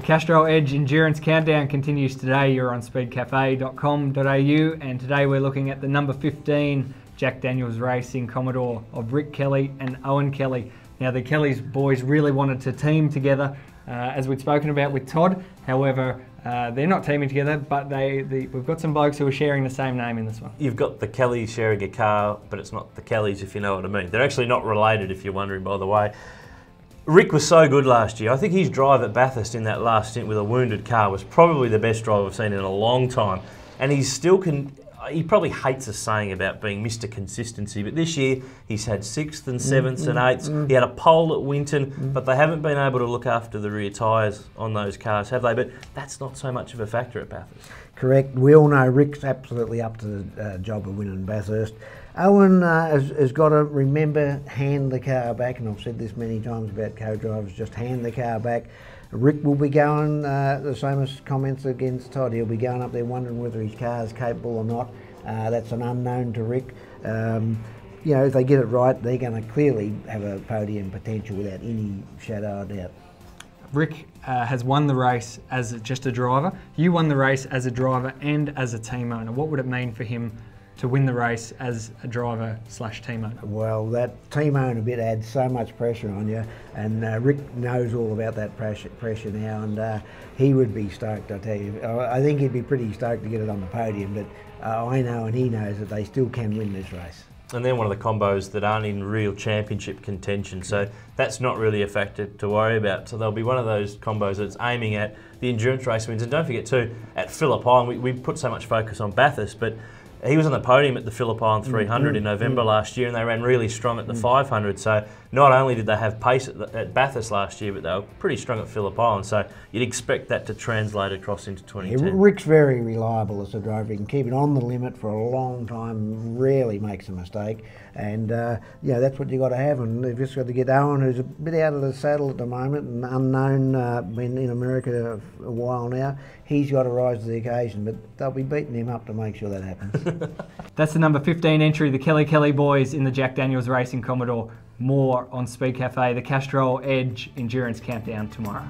Castrol Edge Endurance Countdown continues today. You're on speedcafe.com.au, and today we're looking at the number 15 Jack Daniels Racing Commodore of Rick Kelly and Owen Kelly. Now, the Kelly's boys really wanted to team together, as we'd spoken about with Todd. However, they're not teaming together, but we've got some blokes who are sharing the same name in this one. You've got the Kellys sharing a car, but it's not the Kellys, if you know what I mean. They're actually not related, if you're wondering, by the way. Rick was so good last year. I think his drive at Bathurst in that last stint with a wounded car was probably the best drive I've seen in a long time. And he still can. He probably hates us saying about being Mr. Consistency, but this year he's had 6th and 7th and 8th. He had a pole at Winton, but they haven't been able to look after the rear tyres on those cars, have they? But that's not so much of a factor at Bathurst. Correct. We all know Rick's absolutely up to the job of winning Bathurst. Owen has got to remember, hand the car back, and I've said this many times about co-drivers, just hand the car back. Rick will be going, the same as comments against Todd, he'll be going up there wondering whether his car is capable or not. That's an unknown to Rick. You know, if they get it right, they're going to clearly have a podium potential without any shadow of doubt. Rick has won the race as just a driver. You won the race as a driver and as a team owner. What would it mean for him to win the race as a driver / team owner? Well, that team owner bit adds so much pressure on you, and Rick knows all about that pressure now, and he would be stoked, I tell you. I think he'd be pretty stoked to get it on the podium, but I know and he knows that they still can win this race. And they're one of the combos that aren't in real championship contention, so that's not really a factor to worry about. So they'll be one of those combos that's aiming at the endurance race wins. And don't forget too, at Phillip Island, we put so much focus on Bathurst, but he was on the podium at the Phillip Island 300 in November last year, and they ran really strong at the 500. So not only did they have pace at Bathurst last year, but they were pretty strong at Phillip Island. So you'd expect that to translate across into 2010. Yeah, Rick's very reliable as a driver. He can keep it on the limit for a long time, rarely makes a mistake. And you know, that's what you've got to have. And they've just got to get Owen, who's a bit out of the saddle at the moment and unknown, been in America a while now. He's got to rise to the occasion, but they'll be beating him up to make sure that happens. That's the number 15 entry, the Kelly boys in the Jack Daniels Racing Commodore. More on Speed Cafe, the Castrol Edge Endurance Countdown tomorrow.